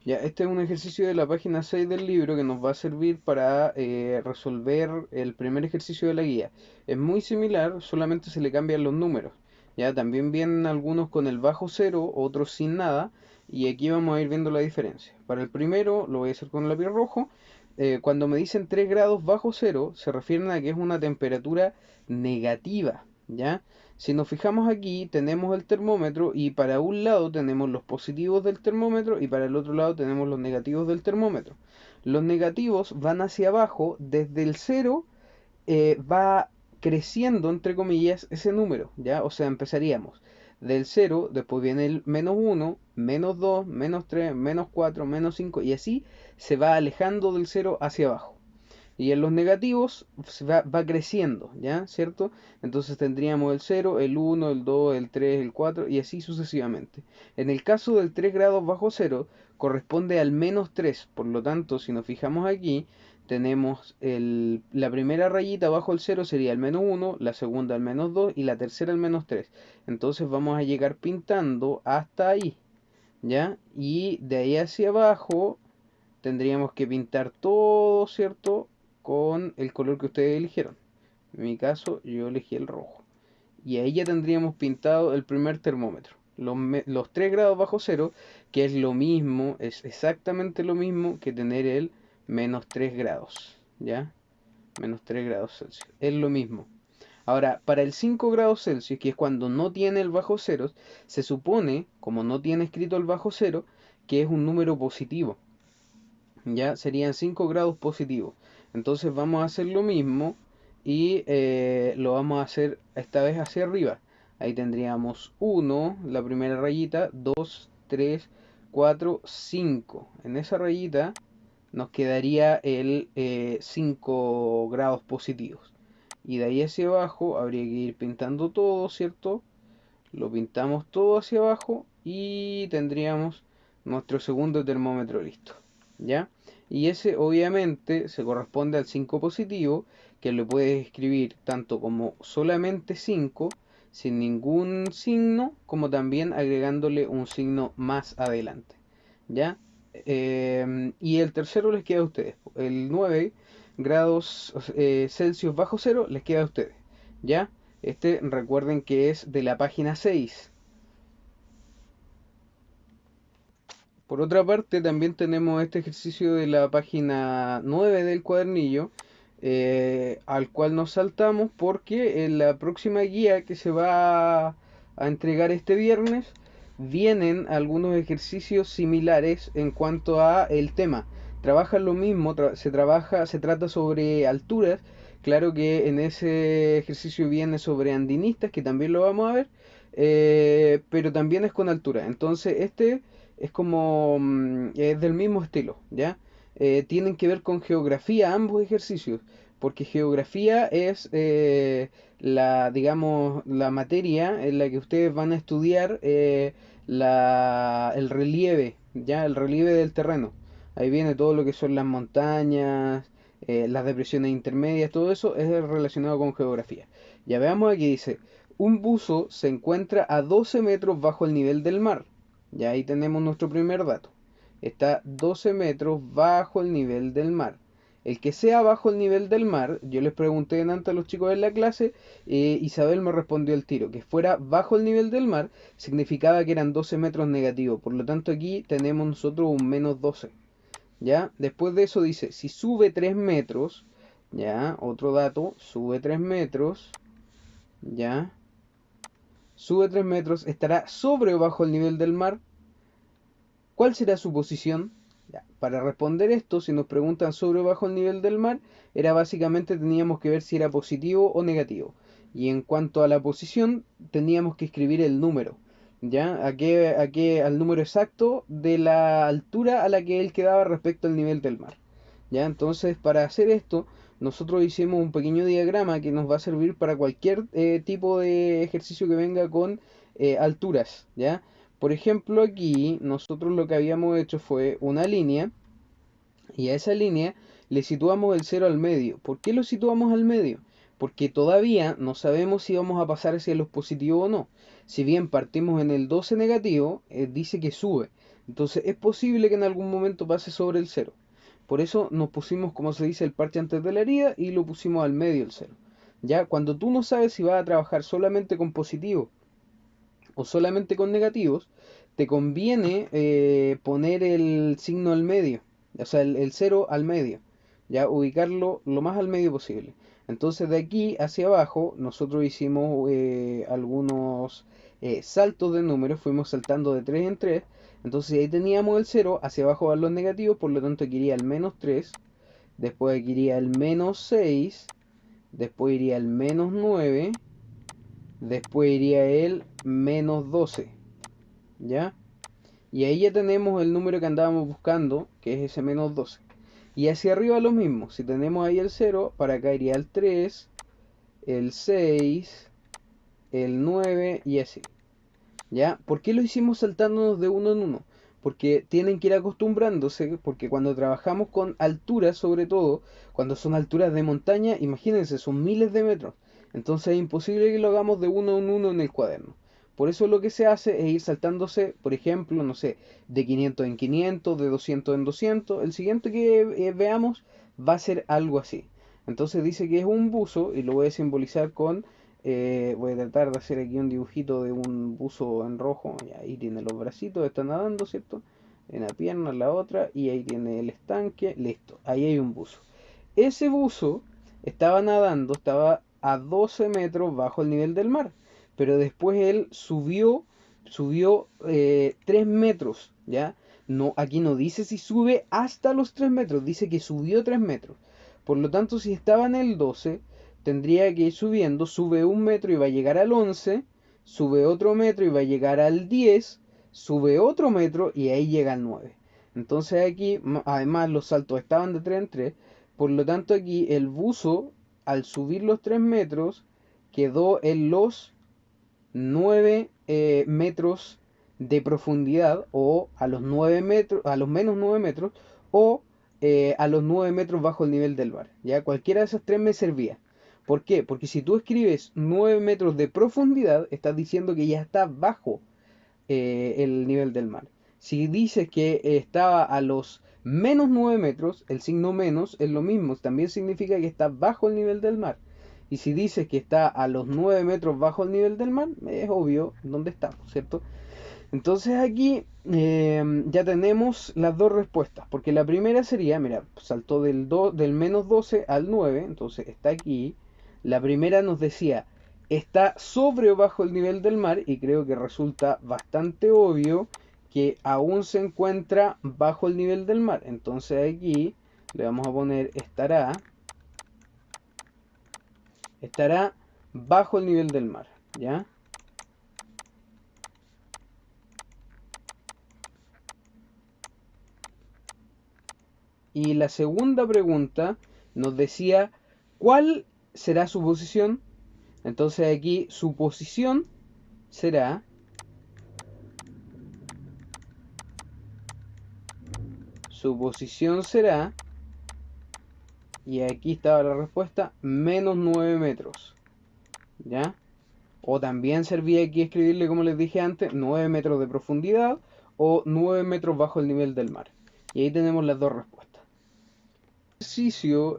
Ya, este es un ejercicio de la página 6 del libro que nos va a servir para resolver el primer ejercicio de la guía. Es muy similar, solamente se le cambian los números. Ya, también vienen algunos con el bajo cero, otros sin nada, y aquí vamos a ir viendo la diferencia. Para el primero lo voy a hacer con el lápiz rojo. Cuando me dicen 3 grados bajo cero, se refieren a que es una temperatura negativa, ¿ya? Si nos fijamos aquí, tenemos el termómetro y para un lado tenemos los positivos del termómetro y para el otro lado tenemos los negativos del termómetro. Los negativos van hacia abajo, desde el cero va creciendo, entre comillas, ese número, ¿ya? O sea, empezaríamos del cero, después viene el menos uno, menos 2, menos 3, menos 4, menos 5 y así se va alejando del cero hacia abajo. Y en los negativos va creciendo, ¿ya? ¿Cierto? Entonces tendríamos el cero, el uno, el 2, el 3, el 4 y así sucesivamente. En el caso del 3 grados bajo cero corresponde al menos 3. Por lo tanto, si nos fijamos aquí, tenemos la primera rayita bajo el cero sería el menos uno, la segunda el menos 2 y la tercera el menos 3. Entonces vamos a llegar pintando hasta ahí, ¿ya? Y de ahí hacia abajo tendríamos que pintar todo, ¿cierto? Con el color que ustedes eligieron. En mi caso, yo elegí el rojo. Y ahí ya tendríamos pintado el primer termómetro. Los 3 grados bajo cero, que es lo mismo, es exactamente lo mismo que tener el menos 3 grados. ¿Ya? Menos 3 grados Celsius. Es lo mismo. Ahora, para el 5 grados Celsius, que es cuando no tiene el bajo cero, se supone, como no tiene escrito el bajo cero, que es un número positivo. Ya serían 5 grados positivos. Entonces vamos a hacer lo mismo y lo vamos a hacer esta vez hacia arriba. Ahí tendríamos 1, la primera rayita, 2, 3, 4, 5. En esa rayita nos quedaría el 5 grados positivos. Y de ahí hacia abajo habría que ir pintando todo, ¿cierto? Lo pintamos todo hacia abajo y tendríamos nuestro segundo termómetro listo. ¿Ya? Y ese obviamente se corresponde al 5 positivo, que lo puedes escribir tanto como solamente 5 sin ningún signo, como también agregándole un signo más adelante. ¿Ya? Y el tercero les queda a ustedes. El 9 grados Celsius bajo cero les queda a ustedes. ¿Ya? Este recuerden que es de la página 6. Por otra parte, también tenemos este ejercicio de la página 9 del cuadernillo, al cual nos saltamos porque en la próxima guía que se va a entregar este viernes vienen algunos ejercicios similares en cuanto a el tema. Trabajan lo mismo, se trata sobre alturas. Claro que en ese ejercicio viene sobre andinistas, que también lo vamos a ver, pero también es con altura. Entonces, este es como es del mismo estilo, ¿ya? Tienen que ver con geografía ambos ejercicios, porque geografía es digamos, la materia en la que ustedes van a estudiar el relieve, ¿ya? El relieve del terreno. Ahí viene todo lo que son las montañas, las depresiones intermedias, todo eso es relacionado con geografía. Ya veamos aquí dice, un buzo se encuentra a 12 metros bajo el nivel del mar. Ya ahí tenemos nuestro primer dato. Está 12 metros bajo el nivel del mar. El que sea bajo el nivel del mar, yo les pregunté antes a los chicos en la clase, Isabel me respondió el tiro, que fuera bajo el nivel del mar significaba que eran 12 metros negativos. Por lo tanto aquí tenemos nosotros un menos 12. ¿Ya? Después de eso dice, si sube 3 metros, ¿ya? Otro dato, sube 3 metros, ¿ya? Sube 3 metros, estará sobre o bajo el nivel del mar. ¿Cuál será su posición? Ya, para responder esto, si nos preguntan sobre o bajo el nivel del mar, era básicamente teníamos que ver si era positivo o negativo. Y en cuanto a la posición, teníamos que escribir el número. ¿Ya? Al número exacto de la altura a la que él quedaba respecto al nivel del mar. ¿Ya? Entonces, para hacer esto, nosotros hicimos un pequeño diagrama que nos va a servir para cualquier tipo de ejercicio que venga con alturas, ¿ya? Por ejemplo, aquí nosotros lo que habíamos hecho fue una línea y a esa línea le situamos el cero al medio. ¿Por qué lo situamos al medio? Porque todavía no sabemos si vamos a pasar hacia los positivos o no. Si bien partimos en el 12 negativo, dice que sube. Entonces es posible que en algún momento pase sobre el cero. Por eso nos pusimos, como se dice, el parche antes de la herida y lo pusimos al medio el cero. Ya cuando tú no sabes si vas a trabajar solamente con positivos o solamente con negativos, te conviene poner el signo al medio, o sea, el cero al medio, ya ubicarlo lo más al medio posible. Entonces de aquí hacia abajo nosotros hicimos algunos saltos de números, fuimos saltando de 3 en 3. Entonces ahí teníamos el cero, hacia abajo van los negativos, por lo tanto aquí iría el menos 3, después aquí iría el menos 6, después iría el menos 9, después iría el menos 12, ¿ya? Y ahí ya tenemos el número que andábamos buscando, que es ese menos 12. Y hacia arriba lo mismo, si tenemos ahí el cero, para acá iría el 3, el 6, el 9 y así. ¿Ya? ¿Por qué lo hicimos saltándonos de uno en uno? Porque tienen que ir acostumbrándose, porque cuando trabajamos con alturas, sobre todo, cuando son alturas de montaña, imagínense, son miles de metros. Entonces es imposible que lo hagamos de uno en uno en el cuaderno. Por eso lo que se hace es ir saltándose, por ejemplo, no sé, de 500 en 500, de 200 en 200. El siguiente que veamos va a ser algo así. Entonces dice que es un buzo y lo voy a simbolizar con voy a tratar de hacer aquí un dibujito de un buzo en rojo. Y ahí tiene los bracitos, está nadando, ¿cierto? En la pierna, en la otra, y ahí tiene el estanque, listo, ahí hay un buzo. Ese buzo estaba nadando, estaba a 12 metros bajo el nivel del mar, pero después él subió 3 metros, ¿ya? No, aquí no dice si sube hasta los 3 metros, dice que subió 3 metros. Por lo tanto, si estaba en el 12, tendría que ir subiendo, sube un metro y va a llegar al 11, sube otro metro y va a llegar al 10, sube otro metro y ahí llega al 9. Entonces aquí, además los saltos estaban de 3 en 3, por lo tanto aquí el buzo, al subir los 3 metros, quedó en los 9 metros de profundidad, o a los 9 metros, a los menos 9 metros, o a los 9 metros bajo el nivel del mar. ¿Ya? Cualquiera de esas tres me servía. ¿Por qué? Porque si tú escribes 9 metros de profundidad, estás diciendo que ya está bajo el nivel del mar. Si dices que estaba a los menos 9 metros, el signo menos es lo mismo, también significa que está bajo el nivel del mar. Y si dices que está a los 9 metros bajo el nivel del mar, es obvio dónde estamos, ¿cierto? Entonces aquí ya tenemos las dos respuestas, porque la primera sería, mira, saltó del menos 12 al 9, entonces está aquí. La primera nos decía, está sobre o bajo el nivel del mar, y creo que resulta bastante obvio que aún se encuentra bajo el nivel del mar. Entonces aquí le vamos a poner estará bajo el nivel del mar, ¿ya? Y la segunda pregunta nos decía, ¿cuál será su posición? Entonces aquí su posición será, su posición será, y aquí estaba la respuesta, menos 9 metros, ¿ya? O también servía aquí escribirle, como les dije antes, 9 metros de profundidad o 9 metros bajo el nivel del mar. Y ahí tenemos las dos respuestas. Ejercicio,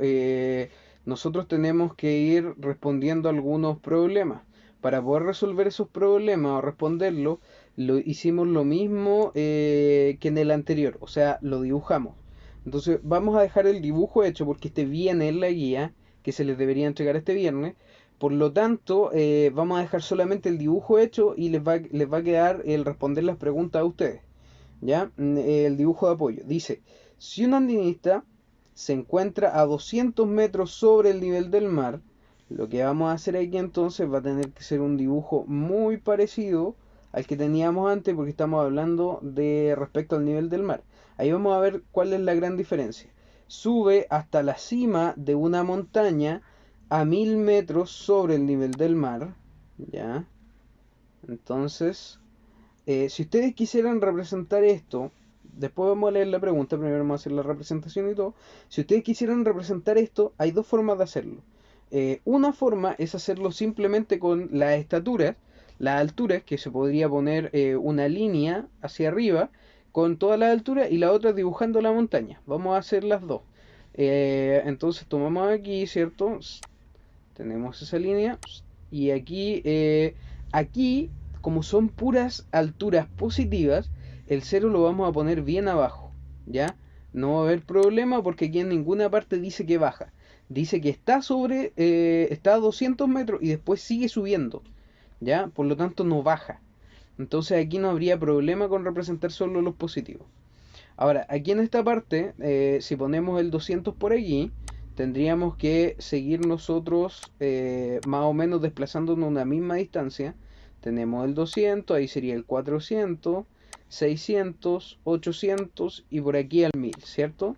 nosotros tenemos que ir respondiendo algunos problemas. Para poder resolver esos problemas o responderlos, hicimos lo mismo que en el anterior, o sea, lo dibujamos. Entonces vamos a dejar el dibujo hecho porque este viene en la guía que se les debería entregar este viernes. Por lo tanto, vamos a dejar solamente el dibujo hecho y les va a quedar el responder las preguntas a ustedes. ¿Ya? El dibujo de apoyo. Dice, si un andinista se encuentra a 200 metros sobre el nivel del mar, lo que vamos a hacer aquí entonces va a tener que ser un dibujo muy parecido al que teníamos antes, porque estamos hablando de respecto al nivel del mar. Ahí vamos a ver cuál es la gran diferencia. Sube hasta la cima de una montaña a 1000 metros sobre el nivel del mar, ¿ya? Entonces, si ustedes quisieran representar esto, después vamos a leer la pregunta, primero vamos a hacer la representación y todo. Si ustedes quisieran representar esto, hay dos formas de hacerlo. Una forma es hacerlo simplemente con las alturas, que se podría poner una línea hacia arriba con toda la altura y la otra dibujando la montaña. Vamos a hacer las dos. Entonces tomamos aquí, ¿cierto? Tenemos esa línea. Y aquí, aquí, como son puras alturas positivas, el cero lo vamos a poner bien abajo, ¿ya? No va a haber problema porque aquí en ninguna parte dice que baja. Dice que está sobre, está a 200 metros y después sigue subiendo, ¿ya? Por lo tanto no baja. Entonces aquí no habría problema con representar solo los positivos. Ahora, aquí en esta parte, si ponemos el 200 por aquí, tendríamos que seguir nosotros más o menos desplazándonos una misma distancia. Tenemos el 200, ahí sería el 400, 600, 800 y por aquí al 1000, ¿cierto?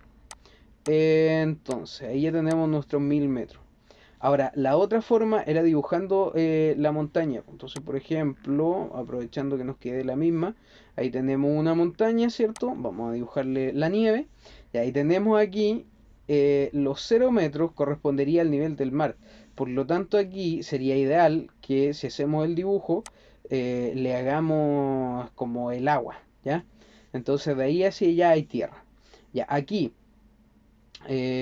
Entonces, ahí ya tenemos nuestros 1000 metros. Ahora, la otra forma era dibujando la montaña. Entonces, por ejemplo, aprovechando que nos quede la misma, ahí tenemos una montaña, ¿cierto? Vamos a dibujarle la nieve. Y ahí tenemos aquí los 0 metros correspondería al nivel del mar. Por lo tanto, aquí sería ideal que si hacemos el dibujo, le hagamos como el agua, ¿ya? Entonces, de ahí hacia allá hay tierra. Ya, aquí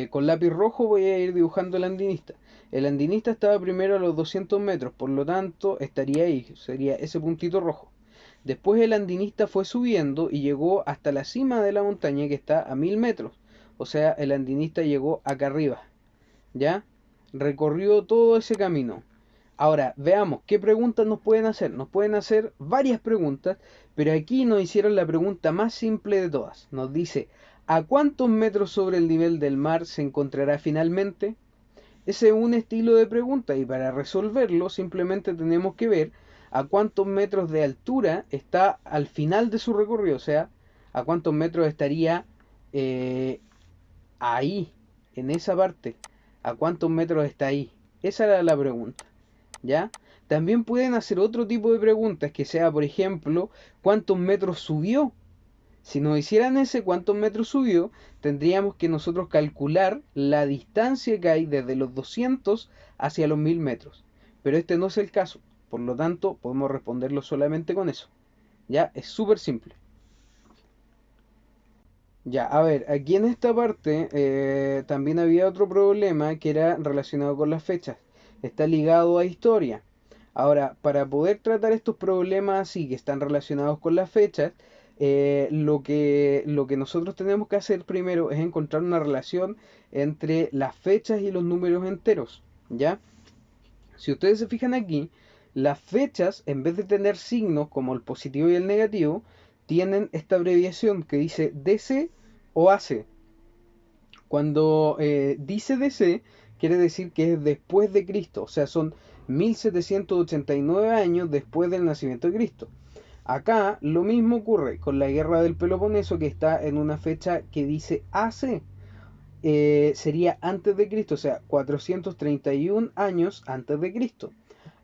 con lápiz rojo voy a ir dibujando el andinista. El andinista estaba primero a los 200 metros, por lo tanto estaría ahí, sería ese puntito rojo. Después el andinista fue subiendo y llegó hasta la cima de la montaña que está a 1000 metros. O sea, el andinista llegó acá arriba, ¿ya? Recorrió todo ese camino. Ahora, veamos qué preguntas nos pueden hacer. Nos pueden hacer varias preguntas, pero aquí nos hicieron la pregunta más simple de todas. Nos dice, ¿a cuántos metros sobre el nivel del mar se encontrará finalmente? Ese es un estilo de pregunta y para resolverlo simplemente tenemos que ver a cuántos metros de altura está al final de su recorrido, o sea, a cuántos metros estaría eh, ahí, en esa parte, a cuántos metros está ahí. Esa era la pregunta, ¿ya? También pueden hacer otro tipo de preguntas que sea, por ejemplo, ¿cuántos metros subió? Si nos hicieran ese cuántos metros subió, tendríamos que nosotros calcular la distancia que hay desde los 200 hacia los 1000 metros. Pero este no es el caso, por lo tanto podemos responderlo solamente con eso. Ya, es súper simple. Ya, a ver, aquí en esta parte también había otro problema que era relacionado con las fechas. Está ligado a historia. Ahora, para poder tratar estos problemas así que están relacionados con las fechas, lo que nosotros tenemos que hacer primero es encontrar una relación entre las fechas y los números enteros, ¿ya? Si ustedes se fijan aquí, las fechas, en vez de tener signos como el positivo y el negativo, tienen esta abreviación que dice DC o AC. Cuando dice DC, quiere decir que es después de Cristo, o sea, son 1789 años después del nacimiento de Cristo. Acá lo mismo ocurre con la guerra del Peloponeso, que está en una fecha que dice AC. Sería antes de Cristo, o sea, 431 años antes de Cristo.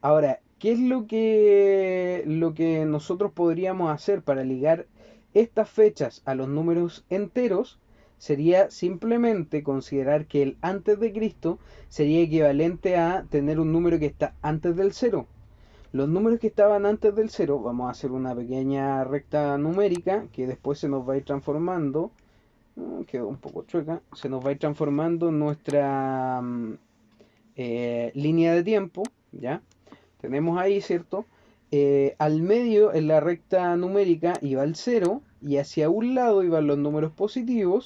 Ahora, ¿qué es lo que nosotros podríamos hacer para ligar estas fechas a los números enteros? Sería simplemente considerar que el antes de Cristo sería equivalente a tener un número que está antes del cero. Los números que estaban antes del cero, vamos a hacer una pequeña recta numérica que después se nos va a ir transformando. Quedó un poco chueca. Se nos va a ir transformando nuestra línea de tiempo, ¿ya? Tenemos ahí, ¿cierto? Al medio, en la recta numérica, iba el cero, y hacia un lado iban los números positivos,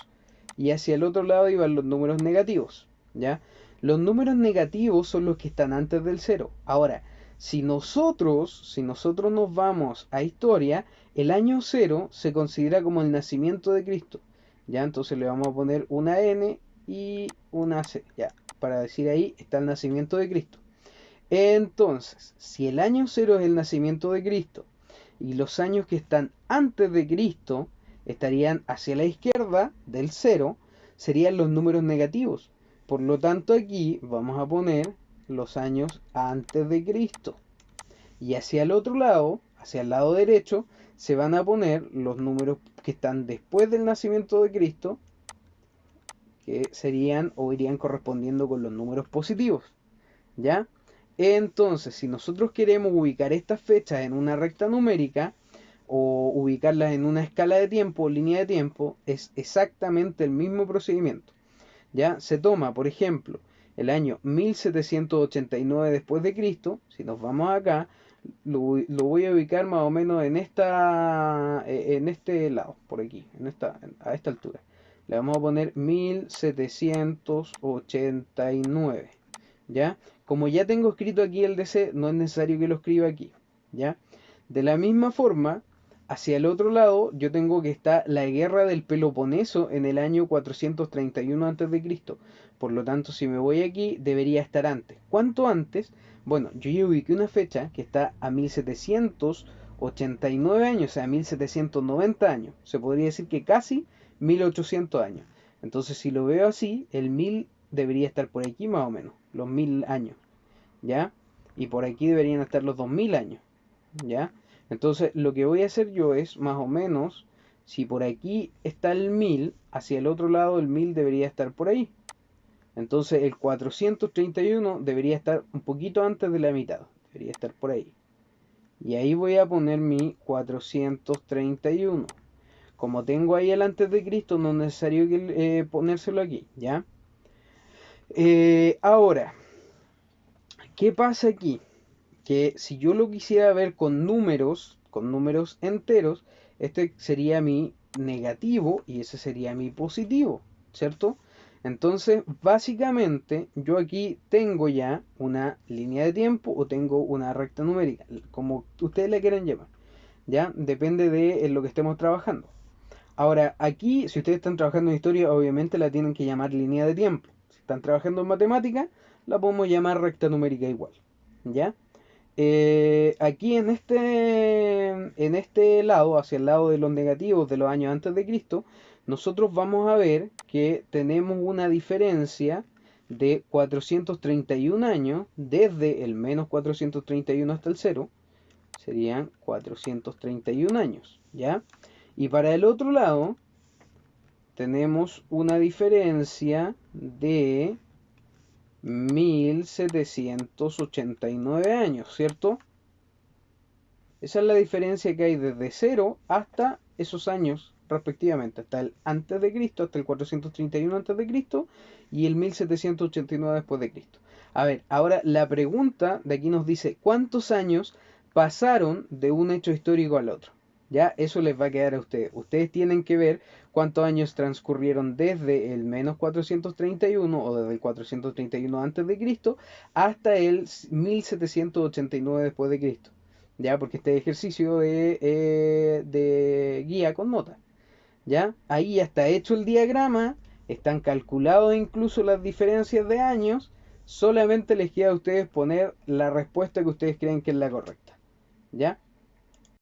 y hacia el otro lado iban los números negativos, ¿ya? Los números negativos son los que están antes del cero. Ahora, si nosotros nos vamos a historia, el año cero se considera como el nacimiento de Cristo, ¿ya? Entonces le vamos a poner una N y una C, ¿ya? Para decir ahí está el nacimiento de Cristo. Entonces, si el año cero es el nacimiento de Cristo y los años que están antes de Cristo estarían hacia la izquierda del cero, serían los números negativos. Por lo tanto, aquí vamos a poner los años antes de Cristo. Y hacia el otro lado, hacia el lado derecho, se van a poner los números que están después del nacimiento de Cristo, que serían o irían correspondiendo con los números positivos, ¿ya? Entonces, si nosotros queremos ubicar estas fechas en una recta numérica, o ubicarlas en una escala de tiempo, línea de tiempo, es exactamente el mismo procedimiento. ¿Ya? Se toma, por ejemplo, el año 1789 después de Cristo, si nos vamos acá, lo voy a ubicar más o menos en este lado, por aquí, a esta altura. Le vamos a poner 1789, ¿ya? Como ya tengo escrito aquí el DC, no es necesario que lo escriba aquí, ¿ya? De la misma forma, hacia el otro lado, yo tengo que está la guerra del Peloponeso en el año 431 a.C. Por lo tanto, si me voy aquí, debería estar antes. ¿Cuánto antes? Bueno, yo ya ubiqué una fecha que está a 1789 años, o sea, 1790 años. Se podría decir que casi 1800 años. Entonces, si lo veo así, el 1000 debería estar por aquí más o menos, los 1000 años, ¿ya? Y por aquí deberían estar los 2000 años, ¿ya? Entonces, lo que voy a hacer yo es, más o menos, si por aquí está el 1000, hacia el otro lado el 1000 debería estar por ahí. Entonces, el 431 debería estar un poquito antes de la mitad, debería estar por ahí. Y ahí voy a poner mi 431. Como tengo ahí el antes de Cristo, no es necesario ponérselo aquí, ¿ya? Ahora, ¿qué pasa aquí? Que si yo lo quisiera ver con números enteros, este sería mi negativo y ese sería mi positivo, ¿cierto? Entonces, básicamente, yo aquí tengo ya una línea de tiempo o tengo una recta numérica, como ustedes la quieran llamar, ¿ya? Depende de lo que estemos trabajando. Ahora, aquí, si ustedes están trabajando en historia, obviamente la tienen que llamar línea de tiempo. Si están trabajando en matemática, la podemos llamar recta numérica igual, ¿ya? Aquí en este lado, hacia el lado de los negativos de los años antes de Cristo, nosotros vamos a ver que tenemos una diferencia de 431 años desde el menos 431 hasta el cero. Serían 431 años, ¿ya? Y para el otro lado tenemos una diferencia de 1789 años, ¿cierto? Esa es la diferencia que hay desde 0 hasta esos años respectivamente, hasta el antes de Cristo, hasta el 431 antes de Cristo y el 1789 después de Cristo. A ver, ahora la pregunta de aquí nos dice, ¿cuántos años pasaron de un hecho histórico al otro? Ya, eso les va a quedar a ustedes. Ustedes tienen que ver cuántos años transcurrieron desde el menos 431 o desde el 431 antes de Cristo hasta el 1789 después de Cristo. ¿Ya? Porque este ejercicio de guía con nota, ¿ya? Ahí ya está hecho el diagrama, están calculados incluso las diferencias de años, solamente les queda a ustedes poner la respuesta que ustedes creen que es la correcta, ¿ya?